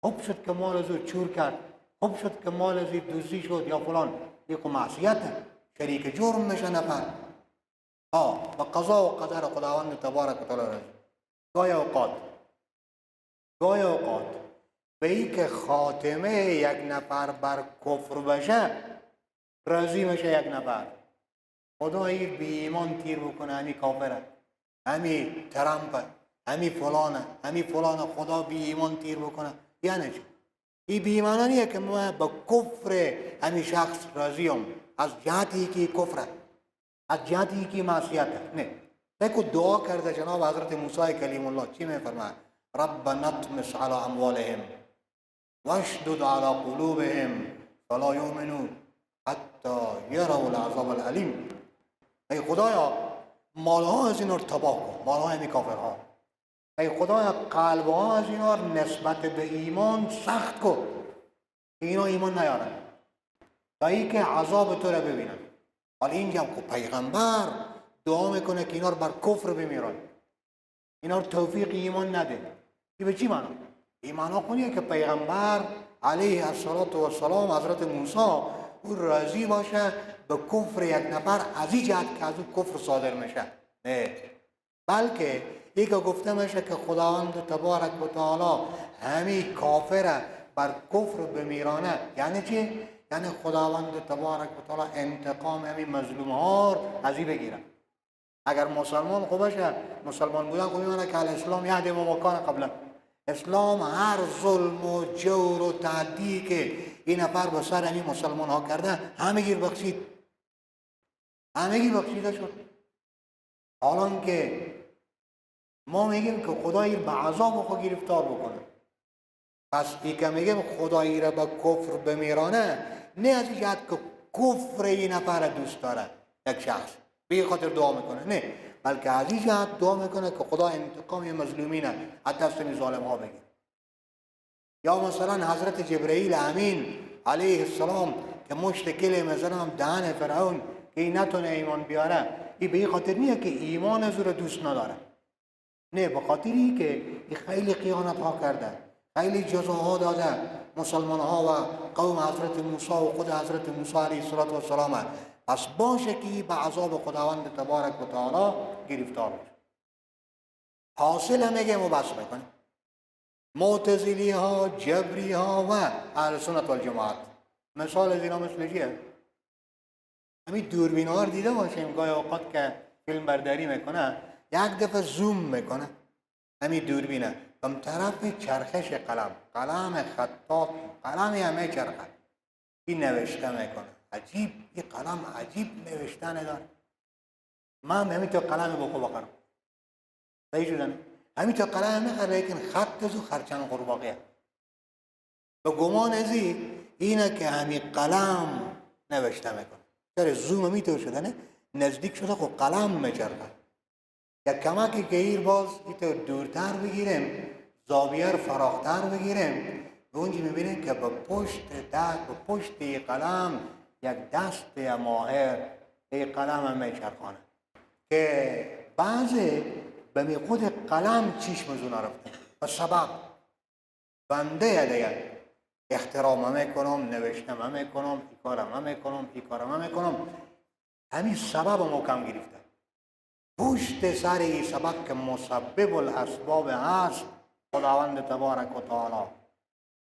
خوب شد که مال از چور کرد، خوب شد که مال از دزدی شد یا فلان، یک معصیته، شریک جرم میشه نفر. به قضا و قدر خداوند تبارک و تعالی راضی. گاهی اوقات به این که خاتمه یک نفر بر کفر بشه راضی میشه یک نفر. خدایی بی ایمان تیر بکنه همی کافره، همی ترامپه، همی فلانه، خدا بی ایمان تیر بکنه. یعنی چی؟ این بی ایمانه نیه که من به کفر همی شخص راضیم از جهتی که کفره، از جهتی که معصیته. نه، دیکھو دعا کرده جناب حضرت موسی کلیم الله چی میفرماید؟ رب نطمس على اموالهم واشدد على قلوبهم فلا یؤمنون حتی یروا العذاب الالیم. ای خدایا مالها از اینا رو تباه کن، مالها همی کافرها. ای خدایا قلبها از اینا رو نسبت به ایمان سخت کن که اینا ایمان نیارن تا ای که عذاب تو رو ببینن. حالا اینجا هم پیغمبر دعا میکنه که اینا رو بر کفر بمیرن، اینا رو توفیق ایمان نده. این به چی معنا؟ این معنا کنیه که پیغمبر علیه الصلاة والسلام حضرت موسی او راضی باشه به کفر یک نفر از این جهت که از او کفر صادر میشه، نه، بلکه یک گفته میشه که خداوند تبارک و تعالی همین کافر بر کفر بمیرانه. یعنی چی؟ یعنی خداوند تبارک و تعالی انتقام همین مظلوم ها از این بگیره. اگر مسلمان خوب باشه، مسلمان بودن خوب میمونه که الاسلام یهدی ما مکان قبلا. اسلام هر ظلم و جور و تعدی که این نفر به سر همین مسلمان ها کرده همگی بخشید، همگی بخشیده شد. حالا که ما میگیم که خدایی به عذاب خود گرفتار بکنه، پس ای که میگیم خدایی را به کفر بمیرانه، نه از این جهت که کفر این نفر دوست داره یک شخص به خاطر دعا میکنه، نه، بلکه از این جهت دعا میکنه که خدا انتقام مظلومین از دست این ظالم ها بگیر. یا مثلا حضرت جبرئیل امین علیه السلام که مشت کل مثلا دهن فرعون که این نتونه ایمان بیاره، این به این خاطر نیه که ایمان از رو دوست نداره، نه، به خاطری که این خیلی خیانت ها کرده، خیلی جزاها داده مسلمان ها و قوم حضرت موسی و خود حضرت موسی علیه السلام. پس باشه که به عذاب خداوند تبارک و تعالی گرفتار بشه. حاصل میگه و بس میکنه. معتزلی ها، جبری ها و اهل سنت والجماعت مثال از اینا مثل چیه؟ همین دوربین ها رو دیده باشیم گاهی اوقات که فیلم برداری میکنه یک دفعه زوم میکنه همین دوربینه به طرف چرخش قلم خطاط، قلم همه چرخه این نوشته میکنه. عجیب، این قلم عجیب نوشتن داره. من همینطور قلم بخو بخرم صحیح شدن؟ همینطور قلم نخر، لیکن خط دو خرچن قرباقیه. به گمان ازی اینه که همین قلم نوشته میکنه. چرا زوم همینطور شدنه نزدیک شده خب قلم میچرخه. یک کمکی که ایر باز اینطور دورتر بگیریم، زاویه رو فراختر بگیریم، به اونجا میبینیم که به پشت ای قلم یک دست ماهر ای قلم هم میچرخانه که بعضی به می خود قلم چشمشون رفته و سبب بنده دیگه احترام میکنم، نوشتم میکنم، ای کارم میکنم، همین سبب محکم گرفته. پشت سر این سبب که مسبب الاسباب هست خداوند تبارک و تعالی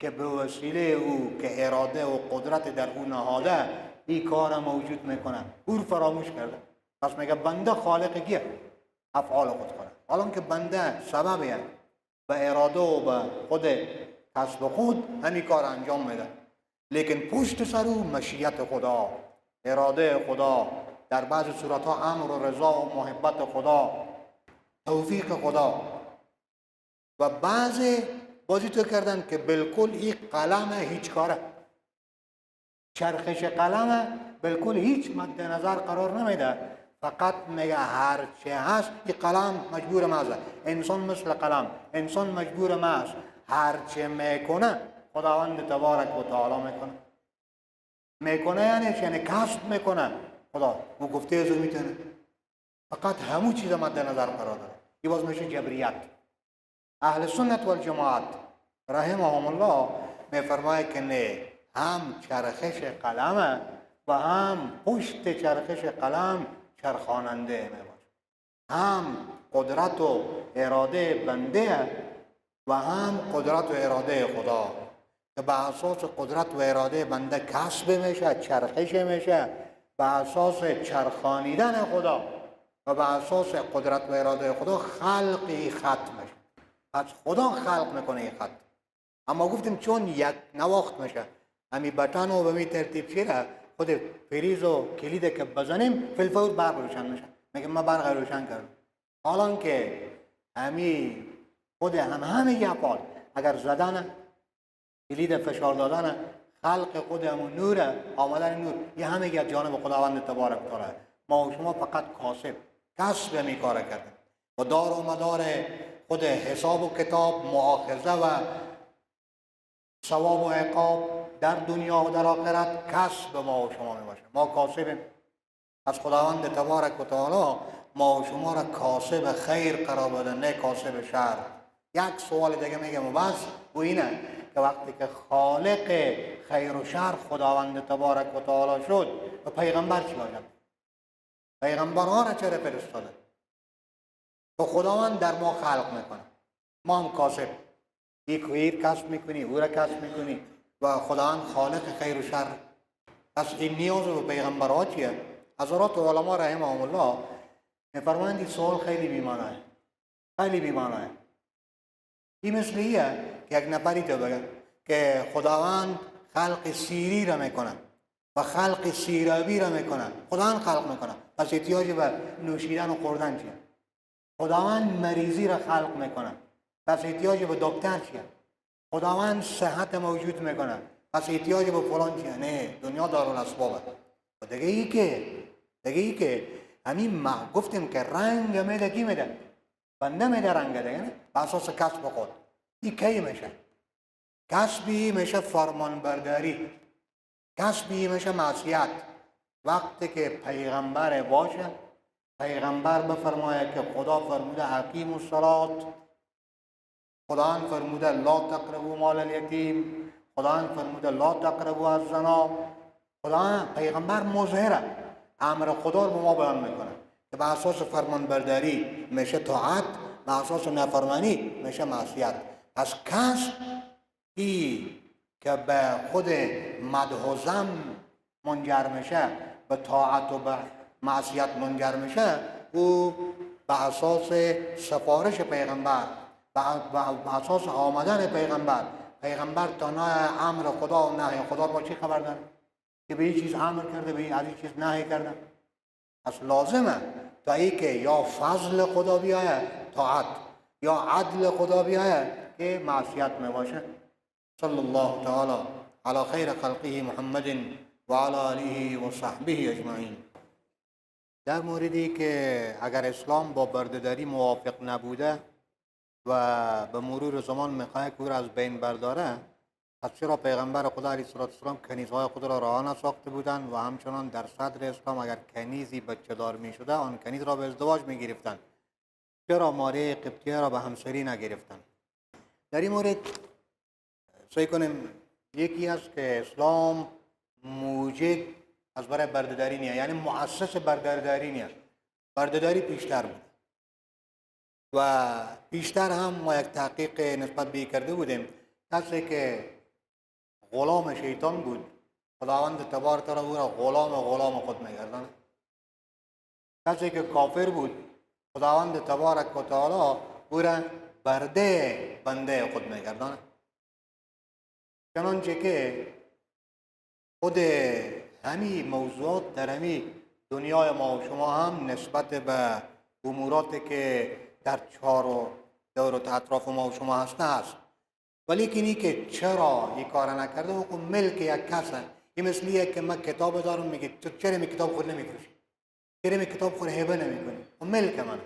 که به وسیله او که اراده و قدرت در او نهاده این کار موجود میکنه، او فراموش کرده. پس میگه بنده خالق کیه؟ افعال خود کنه. حالا که بنده سببیه به اراده و به خود کسب خود همین کار انجام میده، لیکن پشت سر او مشیت خدا، اراده خدا، در بعض صورتها امر و رضا و محبت خدا، توفیق خدا. و بعضی بازی تو کردن که بالکل این قلم هیچ کاره، چرخش قلم بالکل هیچ مد نظر قرار نمیده، فقط میگه هر چه هست این قلم مجبور مازه. انسان مثل قلم، انسان مجبور ماز، هر چه میکنه خداوند تبارک و تعالی میکنه یعنی کسب میکنه خدا، او گفته ازو میتونه، فقط همو چیز مد نظر قرار داره. این باز میشه جبریت. اهل سنت والجماعت رحمهم الله میفرماید که نه، هم چرخش قلم و هم پشت چرخش قلم چرخاننده میباشه، هم قدرت و اراده بنده و هم قدرت و اراده خدا که به اساس قدرت و اراده بنده کسب میشه، چرخش میشه، به اساس چرخانیدن خدا و به اساس قدرت و اراده خدا خلقی خط میشه. پس خدا خلق میکنه این خط، اما گفتیم چون یک نواخت میشه همین بطن و به می ترتیب شیره خود فریز و کلید که بزنیم فلفور برق روشن میشه. میگه ما برق روشن کردم، حالا که همین خود همه افعال اگر زدن کلید فشار دادن خلق خود همون نور آمدن نور، یه همه از جانب خداوند تبارک و تعالی. ما و شما فقط کسب می کار کردیم و دار و مدار خود حساب و کتاب، مؤاخذه و ثواب و عقاب در دنیا و در آخرت کسب ما و شما می باشه. ما کاسبیم. از خداوند تبارک و تعالی ما و شما را کاسب خیر قرار بده، نه کاسب شر. یک سوال دیگه میگم و بس، و اینه که وقتی که خالق خیر و شر خداوند تبارک و تعالی شد و پیغمبر چی آجد؟ پیغمبرها را چرا فرستاده؟ تو خداوند در ما خلق میکنه، ما هم کاسب، یک کسب میکنی، او را کسب میکنی و خداوند خالق خیر و شر. پس این نیاز به پیغمبرها چیه؟ حضرات علما رحمهم الله میفرمایند این سوال خیلی بی‌معنیه، خیلی بی‌معنیه. این مثل ایه که یک نفری تو بگه که خداوند خلق سیری را میکنه و خلق سیرابی را میکنه، خداوند خلق میکنه، پس احتیاج به نوشیدن و خوردن چیه؟ خداوند مریضی را خلق میکنه، پس احتیاج به دکتر چیه؟ خداوند صحت موجود میکنه، پس احتیاج به فلان چیه؟ نه، دنیا دارالاسبابه. و دیگه ای که همین ما گفتیم که رنگ میده، کی میده؟ بنده میده رنگ دیگه، نه؟ به اساس کسب خود. این کی میشه؟ کسبی میشه فرمانبرداری، کسبی میشه معصیت. وقتی که پیغمبر باشه، پیغمبر بفرمایه که خدا فرموده اقیم الصلاة، خدا فرموده لا تقربوا مال الیتیم، خدا فرموده لا تقربوا الزنا. خدا پیغمبر مظهره، امر خدا رو به ما بیان میکنه که به اساس فرمانبرداری میشه طاعت، به اساس نافرمانی میشه معصیت. پس کسب که به خود مدح و ذم منجر میشه، به طاعت و به معصیت منجر میشه، او به اساس سفارش پیغمبر، به اساس آمدن پیغمبر تا نه امر خدا و نهی خدا با چی خبر داره؟ که به این چیز امر کرده، به این چیز نهی کرده. پس لازمه تا ای که یا فضل خدا بیایه طاعت، یا عدل خدا بیایه که معصیت میباشه. صلی الله تعالی علی خیر خلقه محمد و علی آله و صحبه اجمعین. در موردی که اگر اسلام با بردهداری موافق نبوده و به مرور زمان میخواه که او را از بین برداره، پس چرا پیغمبر خدا علیه السلام کنیزهای خود را رها نساخته بودند و همچنان در صدر اسلام اگر کنیزی بچه دار میشده آن کنیز را به ازدواج میگرفتند؟ چرا ماره قبطیه را به همسری نگرفتند؟ در این مورد سعی کنیم یکی است که اسلام موجد از برای بردهداری نیست، یعنی مؤسس بردهداری نیست. بردهداری پیشتر بود و پیشتر هم ما یک تحقیق نسبت به کرده بودیم. کسی که غلام شیطان بود، خداوند تبارک و تعالی او را غلام خود می‌گرداند. کسی که کافر بود، خداوند تبارک و تعالی او را بنده خود می‌گرداند. چنانچه که خود همین موضوعات در همین دنیای ما و شما هم نسبت به اموراتی که در چهار و دور و اطراف ما و شما هست. ولی اینی که چرا این کار نکرده و ملک یک کسه. این مثلیه که من کتاب دارم، میگه تو چرا می کتاب خود نمیفروشی؟ چرا می کتاب خود هبه نمیکنی؟ و ملک من،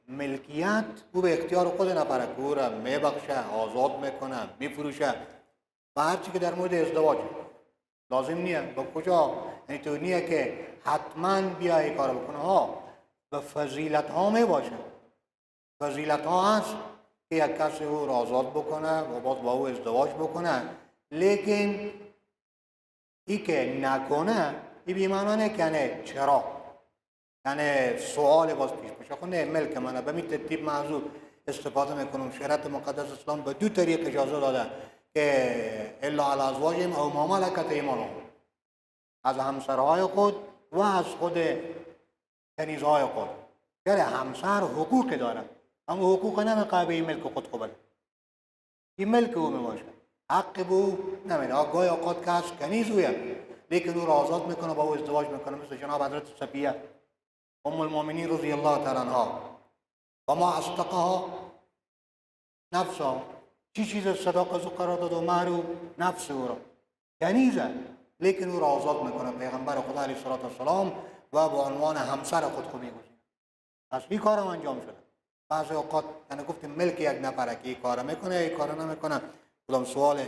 ملکیت او به اختیار خود نفره که او را میبخشه، آزاد میکنه، میفروشه. و هرچی که در مورد ازدواج لازم نیه به کجا، یعنی تو نیه که حتما بیا این کار بکنه. ها به فضیلت ها می باشه، فضیلت ها هست که یک کسی او را آزاد بکنه و باز با او ازدواج بکنه. لیکن ای که نکنه این بیمانانه که نه چرا، یعنی سوال باز پیش بشه. خب نه ملک منه، به می ترتیب معذور استفاده میکنم. شریعت مقدس اسلام به دو طریق اجازه داده که الا علی ازواجهم او ما ملکت ایمانهم، از همسرهای خود و از خود کنیزهای خود. یعنی همسر حقوق داره، اما حقوق نمیخواه به این ملک خود قبل، این ملک او میباشه، حق به او نمیده. گاهی اوقات که از کنیز اویه لیکن او را آزاد میکنه، با او ازدواج میکنه، مثل جناب حضرت صفیه ام المؤمنین رضی الله تعالی عنها. و ما اصدقها نفسها، چی چیز صداق از او قرار داد و مهر نفس او را، کنیزه لیکن او را آزاد میکنه پیغمبر خدا علیه السلام و با عنوان همسر خود خوب میگذاره. پس این کار هم انجام شده. بعضی اوقات یعنی گفتیم ملک یک نفره که این کار میکنه این کار نمیکنه، کدام سوال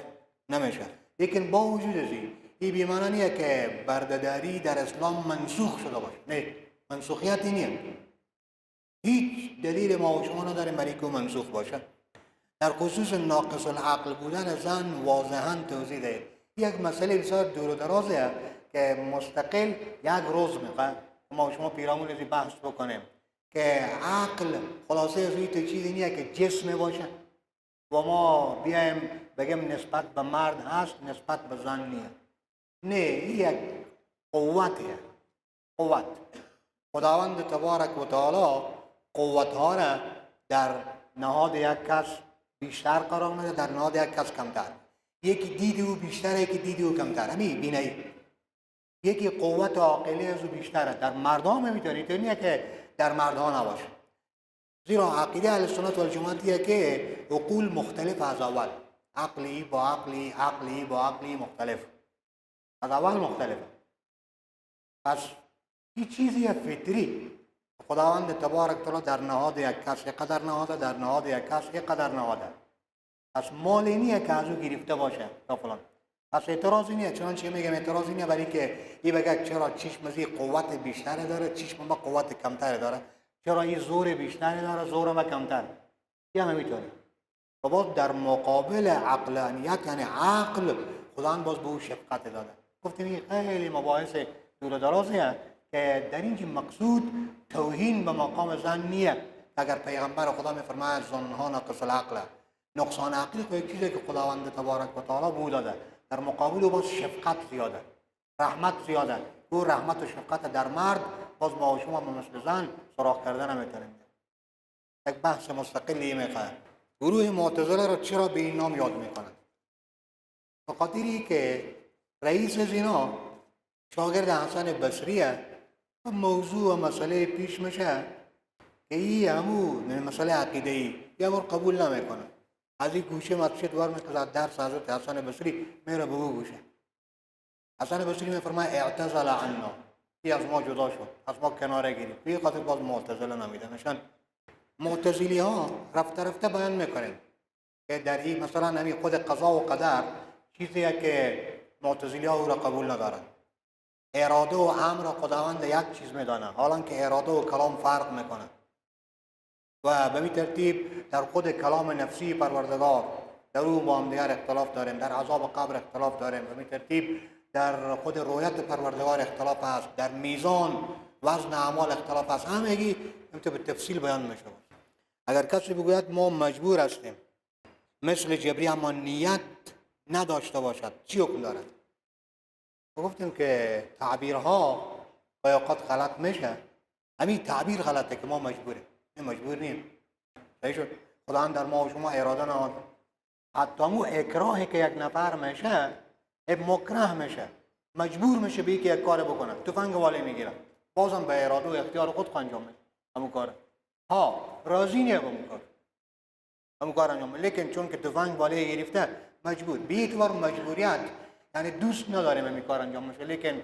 نمیشه. لیکن با وجود از این بیمانه نیه که بردهداری در اسلام منسوخ شده باشه. نه، منسوخیتی نیه. هیچ دلیل ما و شما نداره برای که منسوخ باشه. در خصوص ناقص العقل بودن زن واضحا توضیح دهید. یک مسئله بسیار دور و درازه که مستقل یک روز میخواد ما شما پیرامون ازی بحث بکنیم که عقل خلاصه از این چیزی نیست که جسم باشه و ما بیایم بگیم نسبت به مرد هست نسبت به زن نیست. نه، این یک قوتیه. قوت خداوند تبارک و تعالی قوت ها را در نهاد یک کس بیشتر قرار میده، در نهاد یک کس کمتر. یکی دید او بیشتره، یکی دید او کمتر. همین بینایی. یکی قوت عاقلی از او بیشتره. در مردان نمیتونه، اینطوریه که در مردها نباشه. زیرا عقیده اهل سنت و الجماعتیه که عقول مختلف از اول. عقلی با عقلی، عقلی با عقلی مختلف. از اول مختلف. پس این چیزی فطری خداوند تبارک تعالی در نهاد یک کس قدر نهاده، در نهاد یک کس قدر نهاده. پس مالی نیه که از او گرفته باشه تا فلان. پس اعتراضی نیه. چنانچه میگم اعتراضی نیه برای که این بگه چرا چشم از قوت بیشتری داره، چشم ما قوت کمتری داره، چرا این زور بیشتری داره، زور ما کمتر. این هم میتونه. و باز در مقابل عقلانیت یعنی عقل خداوند باز به او شفقت داده. گفتیم این خیلی مباحث دور و درازیه که در اینجا مقصود توهین به مقام زن نیه. اگر پیغمبر خدا میفرماید زنها ناقص العقل، نقصان عقلی که یک چیزی که خداوند تبارک و تعالی به او داده، در مقابل او باز شفقت زیاده، رحمت زیاده. او رحمت و شفقت در مرد باز ما شما مثل زن سراغ کردن نمیتونیم. یک بحث مستقلی میخواد. گروه معتزله را چرا به این نام یاد میکنند؟ به خاطری که رئیس زینا شاگرد حسن بصریه و موضوع و مسئله پیش میشه که این همو مسئله عقیده ای یه بار قبول نمیکنه. از این گوشه مسجد ور میکنه درس حضرت حسن بصری میره به او گوشه. حسن بصری میفرماید اعتزل عنا، این از ما جدا شد، از ما کناره گیرید. به خاطر باز معتزله نمیده. نشان معتزلی ها رفته رفته بیان میکنیم که در این مثلا همین خود قضا و قدر چیزیه که معتزلی ها او را قبول ندارن. اراده و امر خداوند یک چیز میدانه، حالا که اراده و کلام فرق میکنه و به این ترتیب در خود کلام نفسی پروردگار در او با هم دیگر اختلاف داریم، در عذاب قبر اختلاف داریم، به این ترتیب در خود رویت پروردگار اختلاف هست، در میزان وزن اعمال اختلاف هست. همگی به تفصیل بیان میشه. اگر کسی بگوید ما مجبور هستیم مثل جبری اما نیت نداشته باشد چی حکم دارد؟ گفتیم که تعبیرها با اوقات غلط میشه. همین تعبیر غلطه که ما مجبوریم. مجبور نیم. صحیح شد. خداوند در ما و شما اراده نهاده. حتی مو اکراهی که یک نفر میشه مکره میشه، مجبور میشه به یک کار بکنه، تفنگ والی میگیره، بازم به اراده و اختیار خود انجام میده همون کار. ها راضی نیه به اون کار، همون کار انجام میده، لیکن چون که تفنگ والی گرفته مجبور. به اعتبار مجبوریت یعنی دوست نداریم این کار انجام میشه، لیکن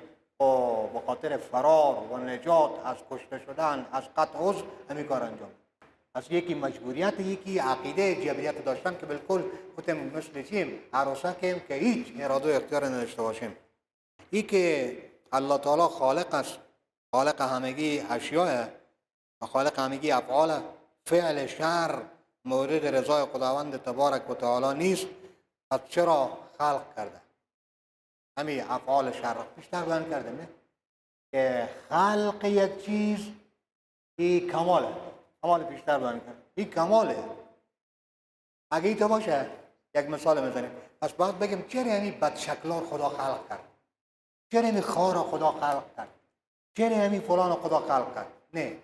به خاطر فرار و نجات از کشته شدن، از قطع عضو همین کار انجام. از یکی مجبوریت، یکی عقیده جبریت داشتن که بالکل خودم مثل چیم عروسکیم که هیچ اراده و اختیار نداشته باشیم. این که الله تعالی خالق است، خالق همگی اشیاء و خالق همگی افعال، فعل شر مورد رضای خداوند تبارک و تعالی نیست، پس چرا خلق کرده؟ همین افعال شر بیشتر بیان کردیم نه؟ که خلق یک چیز این کماله، کمال بیشتر بیان کرد. این کماله. اگه این تو باشه یک مثال میزنیم. پس باید بگیم چرا یعنی بدشکلار خدا خلق کرد؟ چرا یعنی خار خدا خلق کرد؟ چرا یعنی فلان خدا خلق کرد؟ نه،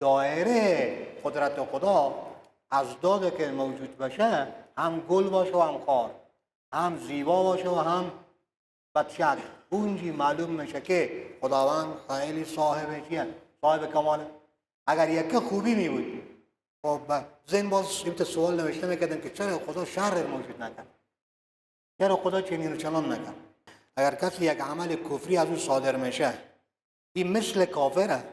دایره قدرت خدا از داده که موجود باشه هم گل باشه و هم خار، هم زیبا باشه و هم بدشکل. اونجی معلوم میشه که خداوند خیلی صاحب چیه؟ صاحب کماله. اگر یک خوبی می بود خب زن باز سوال نوشته میکردن که چرا خدا شر موجود نکرد؟ چرا خدا چنین و چنان نکرد؟ اگر کسی یک عمل کفری از او صادر میشه این مثل کافره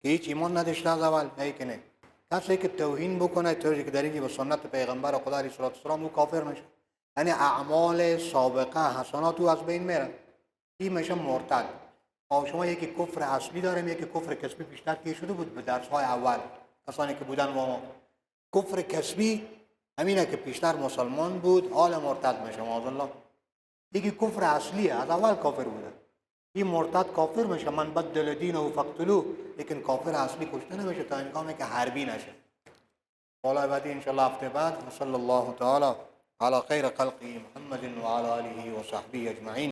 که هیچ ایمان نداشته از اول، نه که نه. کسی که توهین بکنه طوری که در اینجا به سنت پیغمبر خدا علیه السلام او کافر میشه، یعنی اعمال سابقه حسنات او از بین میره، این میشه مرتد. شما یکی کفر اصلی داریم، یکی کفر کسبی بیشتر که شده بود به درس‌های اول کسانی که بودن با ما. کفر کسبی همینه که پیشتر مسلمان بود حال مرتد میشه معاذالله. دیگه کفر اصلیه، از اول کافر بوده. این مرتد کافر میشه، من بدل دینه فقتلوه، لیکن کافر اصلی کشته نمیشه تا اینکه که حربی نشه. حالا بعدی انشاءالله هفته بعد. صلی الله تعالی علی خیر خلقه محمد و علی آله و صحبه اجمعین.